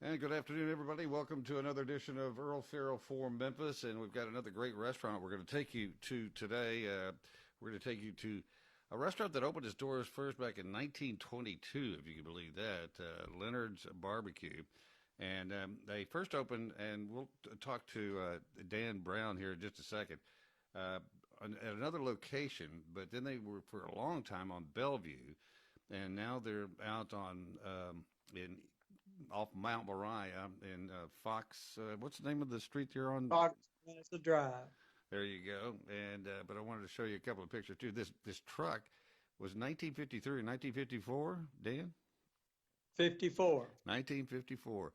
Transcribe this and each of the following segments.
And good afternoon, everybody. Welcome to another edition of Earle Farrell for Memphis. And we've got another great restaurant we're going to take you to today. We're going to take you to a restaurant that opened its doors first back in 1922, if you can believe that, Leonards BBQ. And they first opened, and we'll talk to Dan Brown here in just a second, at another location. But then they were for a long time on Bellevue, and now they're out on in off Mount Moriah in Fox. What's the name of the street you're on? Fox Plaza Drive. There you go. And but I wanted to show you a couple of pictures too. This truck was 1953 and 1954. Dan? 54. 1954,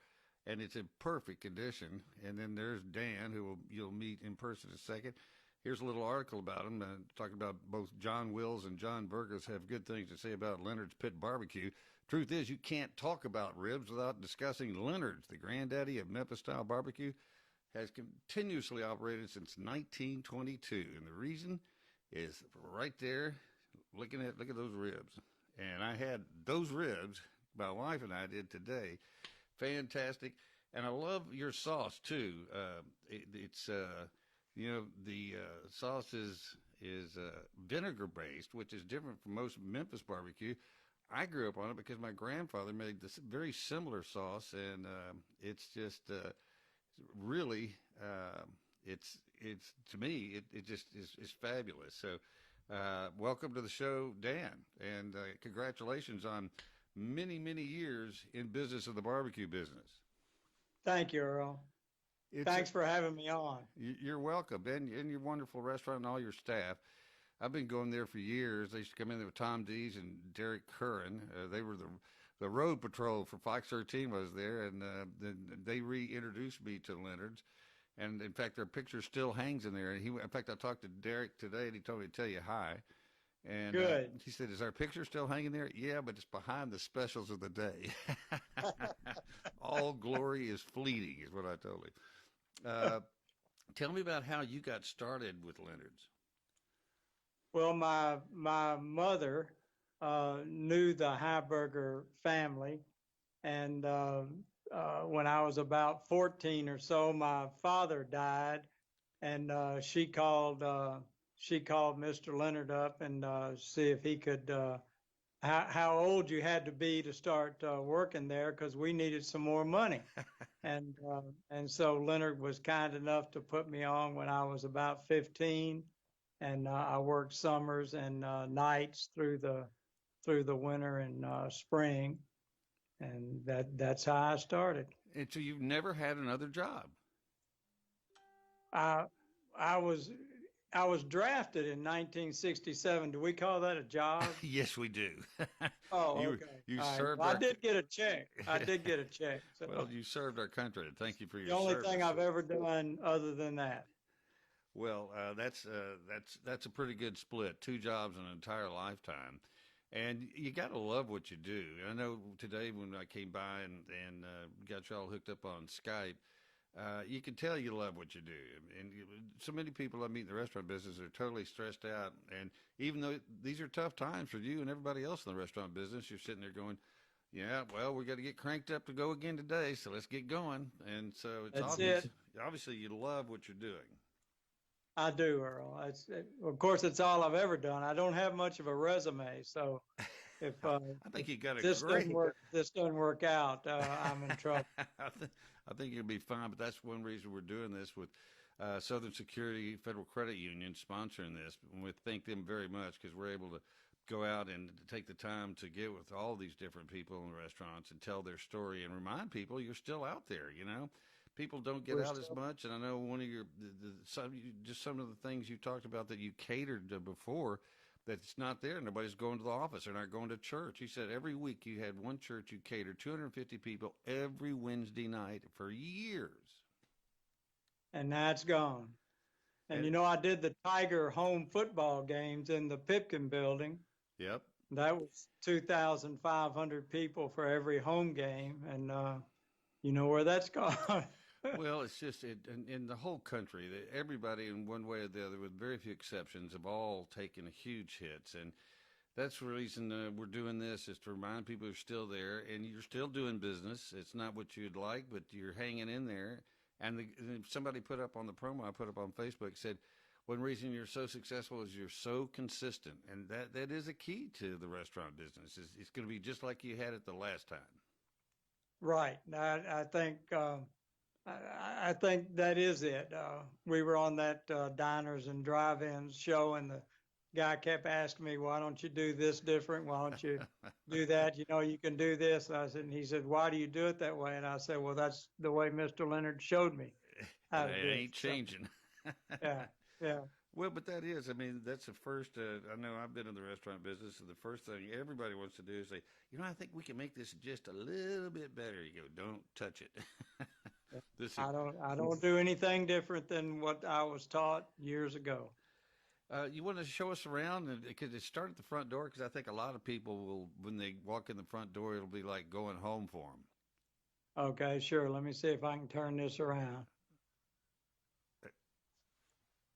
and it's in perfect condition. And then there's Dan, who you'll meet in person in a second. Here's a little article about him, talking about both John Wills and John Burgess have good things to say about Leonard's Pit Barbecue. Truth is, you can't talk about ribs without discussing Leonard's. The granddaddy of Memphis-style barbecue has continuously operated since 1922, and the reason is right there. Look at those ribs, and I had those ribs. My wife and I did today. Fantastic, and I love your sauce too. It's the sauce is vinegar based, which is different from most Memphis barbecue. I grew up on it because my grandfather made this very similar sauce, and it's just really it's to me it just is fabulous. So welcome to the show, Dan, and congratulations on many years in business of the barbecue business. Thank you, Earl. Thanks for having me on. You're welcome, and your wonderful restaurant and all your staff. I've been going there for years. They used to come in there with Tom Dees and Derek Curran. They were the road patrol for Fox 13 was there, and they reintroduced me to Leonard's. And in fact, their picture still hangs in there. And in fact, I talked to Derek today, and he told me to tell you hi. And good. He said, "Is our picture still hanging there?" Yeah, but it's behind the specials of the day. All glory is fleeting, is what I told him. Tell me about how you got started with Leonard's. Well, my mother knew the Heiberger family, and when I was about 14 or so, my father died, and she called Mr. Leonard up and see if he could how old you had to be to start working there, because we needed some more money. And so Leonard was kind enough to put me on when I was about 15. And I worked summers and nights through the winter and spring, and that's how I started. And so you've never had another job? I was drafted in 1967. Do we call that a job? Yes, we do. Oh, okay. You right. served. Well, I did get a check. So. Well, you served our country. Thank you for your the only service. thing I've ever done other than that. Well, that's a pretty good split. 2 jobs in an entire lifetime, and you got to love what you do. I know today when I came by and got you all hooked up on Skype, you can tell you love what you do. And so many people I meet in the restaurant business are totally stressed out, and even though these are tough times for you and everybody else in the restaurant business, you're sitting there going, "Yeah, well, we got to get cranked up to go again today, so let's get going." And so it's obviously you love what you're doing. I do, Earl. Of course, it's all I've ever done. I don't have much of a resume, so if I think you got this doesn't work out, I'm in trouble. I think you'll be fine, but that's one reason we're doing this with Southern Security Federal Credit Union sponsoring this. And we thank them very much because we're able to go out and take the time to get with all these different people in the restaurants and tell their story and remind people you're still out there, you know. People don't get out as much, and I know one of your some of the things you talked about that you catered to before, that it's not there. Nobody's going to the office. They're not going to church. He said every week you had one church you catered 250 people every Wednesday night for years. And now it's gone. And I did the Tiger home football games in the Pipkin building. Yep. That was 2,500 people for every home game, and you know where that's gone. Well, it's just in the whole country, everybody in one way or the other, with very few exceptions, have all taken huge hits. And That's the reason we're doing this, is to remind people you're still there and you're still doing business. It's not what you'd like, but you're hanging in there. And somebody put up on the promo I put up on Facebook, said, one reason you're so successful is you're so consistent. And that is a key to the restaurant business. It's going to be just like you had it the last time. Right. I think that is it. We were on that diners and drive-ins show, and the guy kept asking me, "Why don't you do this different? Why don't you do that? You know, you can do this." And he said, "Why do you do it that way?" And I said, "Well, that's the way Mr. Leonard showed me how to do it." Ain't changing. Yeah, yeah. Well, but that is, I mean, that's the first, I know I've been in the restaurant business, and the first thing everybody wants to do is say, I think we can make this just a little bit better. You go, don't touch it. I don't do anything different than what I was taught years ago. You want to show us around? Because it started at the front door, because I think a lot of people will, when they walk in the front door, it'll be like going home for them. Okay, sure. Let me see if I can turn this around.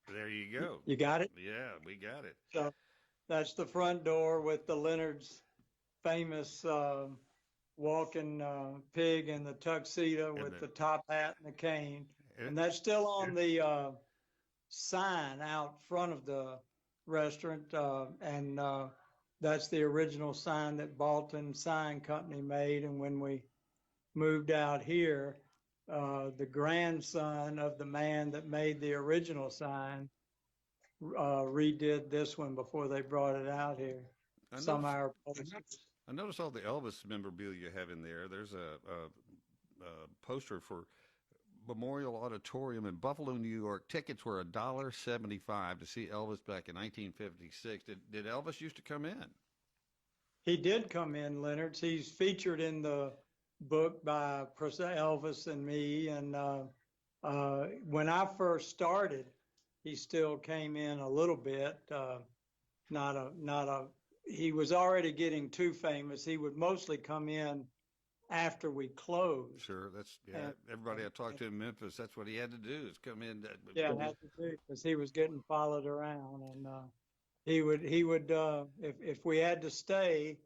There you go. You got it? Yeah, we got it. So that's the front door with the Leonard's famous walking pig in the tuxedo with the top hat and the cane. And that's still on the sign out front of the restaurant. And that's the original sign that Balton Sign Company made. And when we moved out here, the grandson of the man that made the original sign redid this one before they brought it out here. I noticed all the Elvis memorabilia you have in there. There's a poster for Memorial Auditorium in Buffalo, New York. Tickets were $1.75 to see Elvis back in 1956. Did Elvis used to come in? He did come in, Leonard's. He's featured in the book by Elvis and me. And when I first started, he still came in a little bit. He was already getting too famous. He would mostly come in after we closed. Sure, everybody I talked to in Memphis, that's what he had to do, is come in. Had to do, because he was getting followed around, and he would if we had to stay,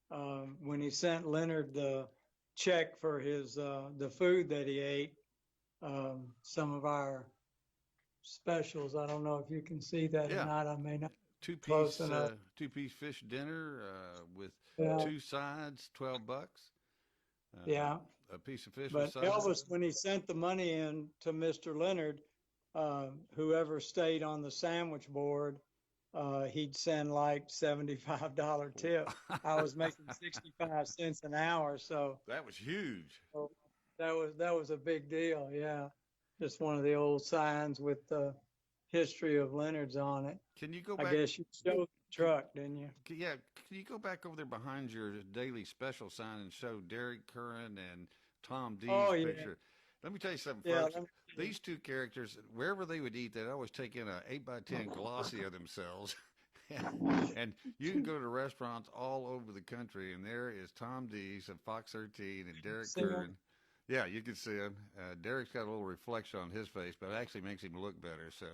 when he sent Leonard the check for his the food that he ate, some of our specials. I don't know if you can see that or not. I may not. Two-piece fish dinner with two sides, $12. A piece of fish. But Elvis, when he sent the money in to Mr. Leonard, whoever stayed on the sandwich board, he'd send like $75 tip. I was making 65 cents an hour, so that was huge. So that was a big deal. Yeah, just one of the old signs with the history of Leonard's on it. Can you go back? I guess you showed the truck, didn't you? Yeah. Can you go back over there behind your daily special sign and show Derek Curran and Tom D's picture? Let me tell you something, folks. These two characters, wherever they would eat, they'd always take in a 8x10 glossy of themselves. And you can go to restaurants all over the country, and there is Tom D's of Fox 13 and Derek Curran. Yeah, you can see him. Derek's got a little reflection on his face, but it actually makes him look better. So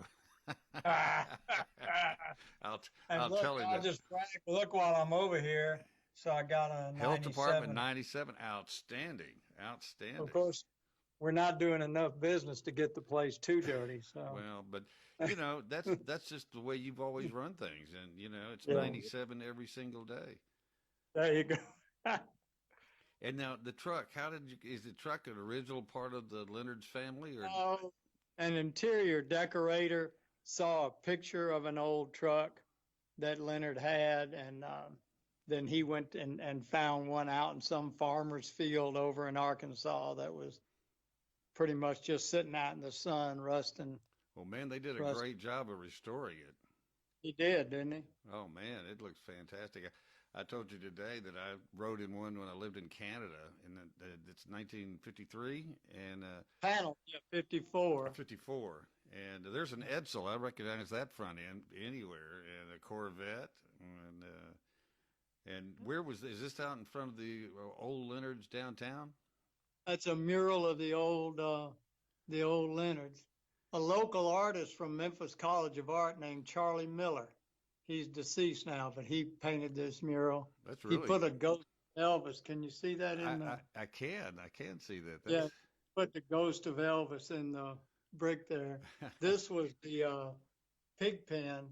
I'll tell him. I'll just brag. Look while I'm over here. So I got a 97. Health Department 97. Outstanding. Of course, we're not doing enough business to get the place too dirty. So well, but that's just the way you've always run things, and it's 97 every single day. There you go. And now the truck, is the truck an original part of the Leonard's family? Or an interior decorator saw a picture of an old truck that Leonard had, and then he went and found one out in some farmer's field over in Arkansas that was pretty much just sitting out in the sun, rusting. Well, man, they did a great job of restoring it. He did, didn't he? Oh, man, it looks fantastic. I told you today that I rode in one when I lived in Canada, and it's 1953, and panel, 54. 54, and there's an Edsel. I recognize that front end anywhere, and a Corvette, and is this out in front of the old Leonard's downtown? That's a mural of the old Leonard's. A local artist from Memphis College of Art named Charlie Miller he's deceased now, but he painted this mural. That's He really. put a ghost of Elvis. Can you see that in the? I can see that. Yeah, put the ghost of Elvis in the brick there. This was the pig pen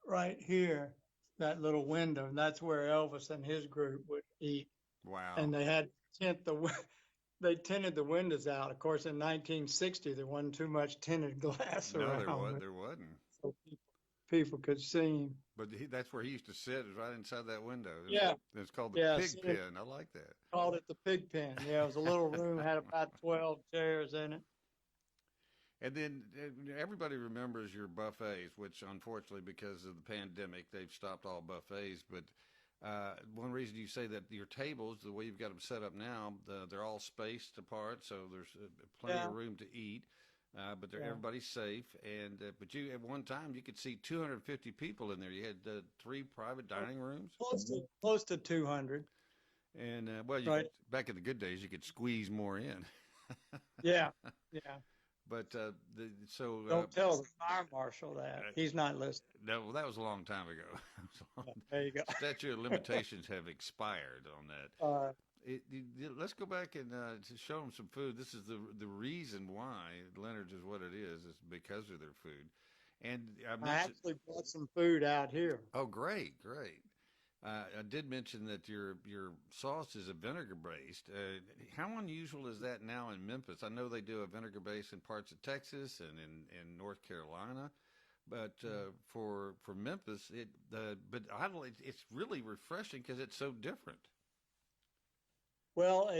right here, that little window, and that's where Elvis and his group would eat. Wow. And they had tint the they tinted the windows out. Of course, in 1960, there wasn't too much tinted glass No, around, there wasn't. so people could see him. But that's where he used to sit, is right inside that window. Yeah, It's called the yeah. pig pen. I like that. Called it the pig pen. Yeah, it was a little room, had about 12 chairs in it. And then everybody remembers your buffets, which unfortunately, because of the pandemic, they've stopped all buffets. But one reason you say that your tables, the way you've got them set up now, they're all spaced apart, so there's plenty of room to eat. But everybody's safe. And but you at one time you could see 250 people in there. You had 3 private dining rooms. Close to 200. And well, back in the good days, you could squeeze more in. Yeah. But don't tell the fire marshal that. He's not listening. No, that was a long time ago. There you go. Statute of limitations have expired on that. Let's go back and to show them some food. This is the reason why Leonard's is what it is because of their food. And I actually brought some food out here. Oh, great. I did mention that your sauce is a vinegar based. How unusual is that now in Memphis? I know they do a vinegar base in parts of Texas and in North Carolina, but for Memphis, it's really refreshing because it's so different. Well,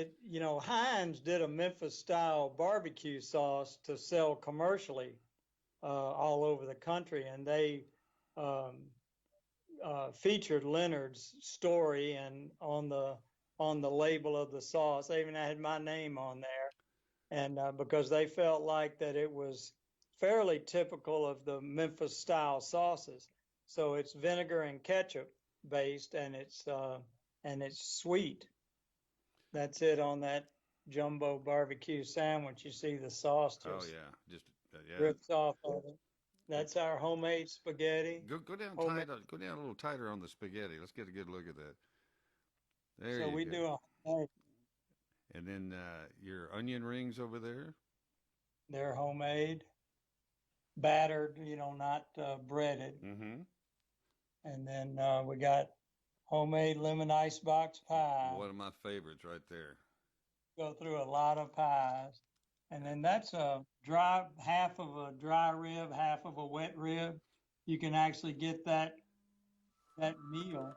Heinz did a Memphis style barbecue sauce to sell commercially all over the country, and they featured Leonard's story and on the label of the sauce. They even had my name on there, and because they felt like that it was fairly typical of the Memphis style sauces. So it's vinegar and ketchup based, and it's sweet. That's it on that jumbo barbecue sandwich. You see the sauce just drips off of it. That's our homemade spaghetti. Go down tight. Go down a little tighter on the spaghetti. Let's get a good look at that. There so you we go. do a. And then your onion rings over there. They're homemade, battered. Not breaded. Mm-hmm. And then we got homemade lemon icebox pie. One of my favorites right there. Go through a lot of pies. And then that's half of a dry rib, half of a wet rib. You can actually get that meal.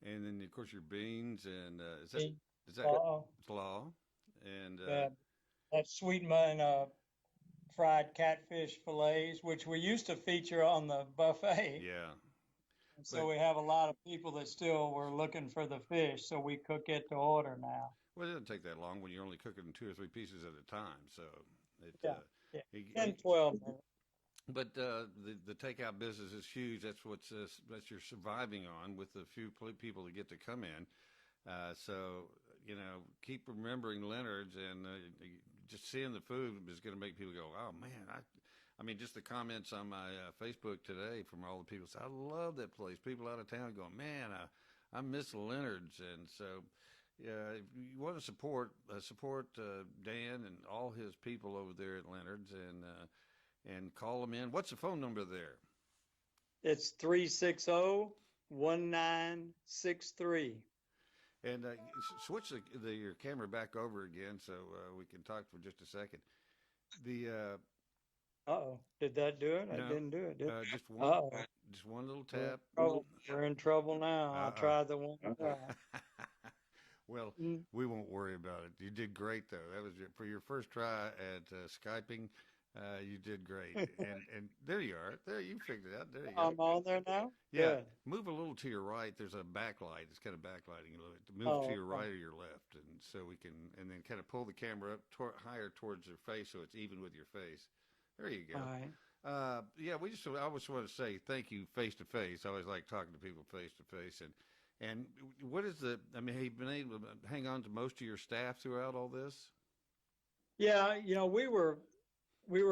And then of course your beans and is that slaw and that sweet fried catfish fillets, which we used to feature on the buffet. Yeah. So we have a lot of people that still were looking for the fish, so we cook it to order now. Well, it doesn't take that long when you're only cooking 2 or 3 pieces at a time. So 10, 12 minutes. But the takeout business is huge. That's that's you're surviving on with the few people that get to come in. So keep remembering Leonard's, and just seeing the food is going to make people go, oh man, I mean, just the comments on my Facebook today from all the people say, I love that place. People out of town going, man, I miss Leonard's. And so, if you want to support Dan and all his people over there at Leonard's, and call them in. What's the phone number there? It's 360-1963. And switch your camera back over again so we can talk for just a second. Did that do it? No, I didn't do it, did just one little tap. We're in trouble now. I'll try the one. Well, we won't worry about it. You did great, though. That was for your first try at Skyping. You did great. And there you are. There, you figured it out. There you go. I'm on there now? Yeah. Good. Move a little to your right. There's a backlight. It's kind of backlighting a little bit. Move to your right or your left. And so we can, and then kind of pull the camera up higher towards your face so it's even with your face. There you go. All right. I always want to say thank you face to face. I always like talking to people face to face. And what is have you been able to hang on to most of your staff throughout all this? Yeah, we were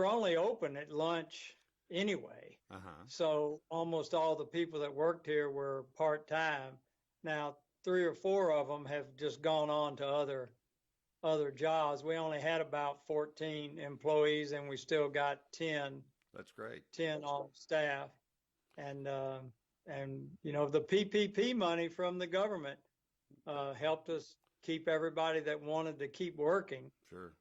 only open at lunch anyway. Uh-huh. So almost all the people that worked here were part-time. Now, 3 or 4 of them have just gone on to other jobs. We only had about 14 employees, and we still got 10 That's great. 10 on staff. And the PPP money from the government helped us keep everybody that wanted to keep working. Sure.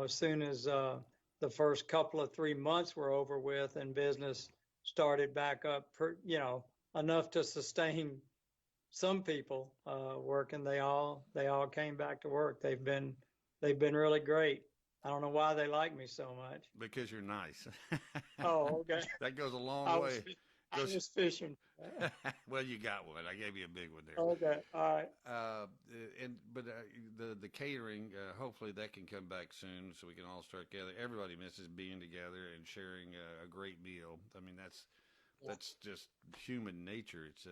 As soon as the first couple of 3 months were over with and business started back up, enough to sustain some people working, they all came back to work. They've been really great. I don't know why they like me so much. Because you're nice. Oh, okay. That goes a long way. I was fishing. Well, you got one. I gave you a big one there. Okay, all right. But the catering, hopefully that can come back soon, so we can all start together. Everybody misses being together and sharing a great meal. I mean, that's just human nature. It's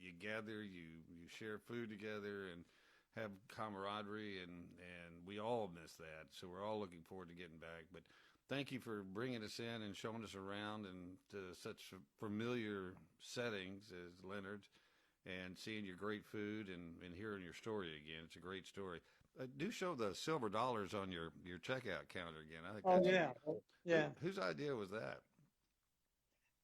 you gather, you share food together, and have camaraderie, and we all miss that. So we're all looking forward to getting back. But thank you for bringing us in and showing us around and to such familiar settings as Leonard's, and seeing your great food and hearing your story again. It's a great story. Do show the silver dollars on your checkout counter again. I think yeah. Whose idea was that?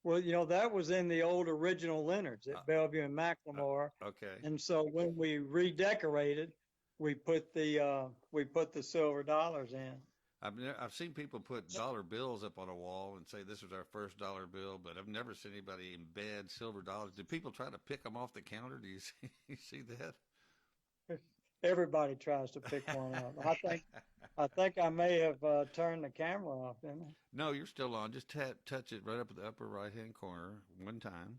Well, that was in the old original Leonard's at Bellevue and McLemore. Okay. And so when we redecorated, we put the silver dollars in. I've seen people put dollar bills up on a wall and say this was our first dollar bill, but I've never seen anybody embed silver dollars. Do people try to pick them off the counter? Do you see that? Everybody tries to pick one up. I think I may have turned the camera off, didn't I? No, you're still on. Just touch it right up at the upper right-hand corner one time.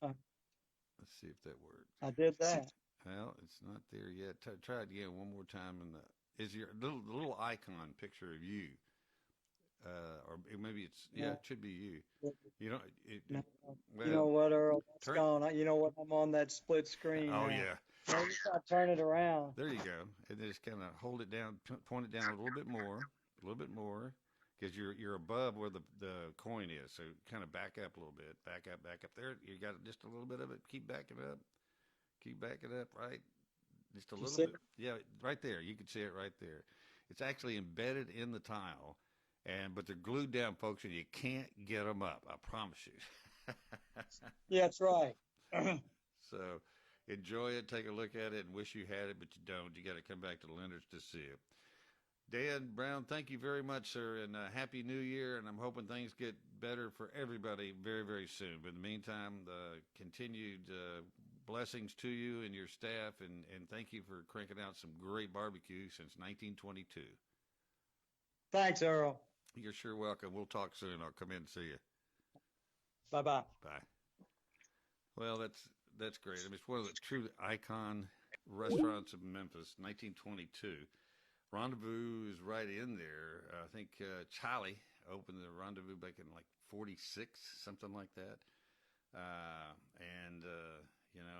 Let's see if that works. I did that. Well, it's not there yet. Try it again one more time. Is your little icon picture of you? Or maybe it should be you. No. Well, you know what, Earl? It's gone. You know what? I'm on that split screen. Oh, now. yeah. Maybe I turn it around. There you go. And then just kind of hold it down, point it down a little bit more, because you're above where the coin is. So kind of back up a little bit. Back up. There, you got just a little bit of it. Keep backing up. Right? Just a little bit. Yeah, right there. You can see it right there. It's actually embedded in the tile, but they're glued down, folks, and you can't get them up. I promise you. Yeah, that's right. So enjoy it. Take a look at it, and wish you had it, but you don't. You got to come back to Leonard's to see it. Dan Brown, thank you very much, sir, and Happy New Year, and I'm hoping things get better for everybody very, very soon. But in the meantime, continued blessings to you and your staff, and thank you for cranking out some great barbecue since 1922. Thanks, Earl. You're sure welcome. We'll talk soon. I'll come in and see you. Bye-bye. Bye. Well, that's great. I mean, it's one of the true icon restaurants of Memphis, 1922. Rendezvous is right in there. I think Charlie opened the Rendezvous back in like 46, something like that.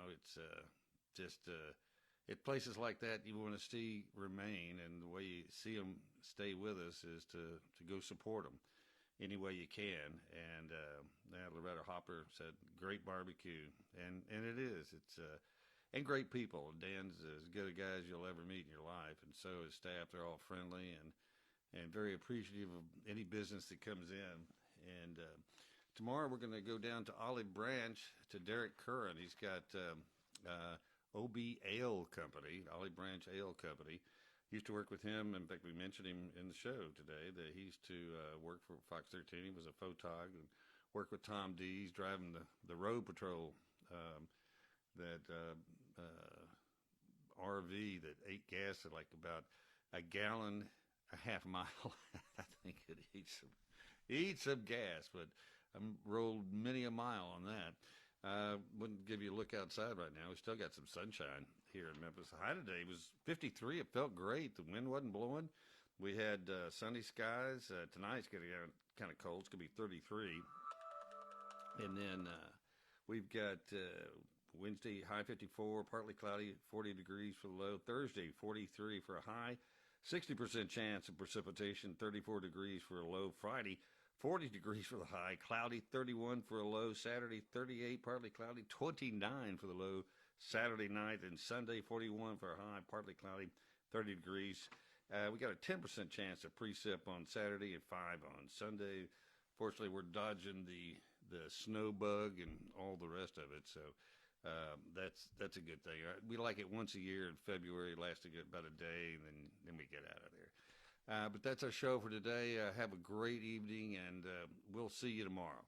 It's just at places like that you want to see remain, and the way you see them stay with us is to go support them any way you can. And Loretta Hopper said, great barbecue, and it is. It's and great people. Dan's as good a guy as you'll ever meet in your life, and so is staff. They're all friendly and very appreciative of any business that comes in. And tomorrow we're going to go down to Olive Branch to Derek Curran. He's got OB Ale Company, Olive Branch Ale Company. Used to work with him. In fact, we mentioned him in the show today that he used to work for Fox 13. He was a photog and worked with Tom Dees driving the road patrol RV that ate gas at like about a gallon a half mile. I think it eats some gas, but I rolled many a mile on that. Wouldn't give you a look outside right now. We still got some sunshine here in Memphis. The high today was 53. It felt great. The wind wasn't blowing. We had sunny skies. Tonight's going to get kind of cold. It's going to be 33. And then we've got Wednesday, high 54, partly cloudy, 40 degrees for the low. Thursday, 43 for a high. 60% chance of precipitation, 34 degrees for a low Friday, 40 degrees for the high, cloudy, 31 for a low Saturday, 38 partly cloudy, 29 for the low Saturday night, and Sunday 41 for a high, partly cloudy, 30 degrees. We got a 10% chance of precip on Saturday and 5 on Sunday. Fortunately, we're dodging the snow bug and all the rest of it, so that's a good thing. We like it once a year in February, lasting about a day, and then we get out of there. But that's our show for today. Have a great evening, and we'll see you tomorrow.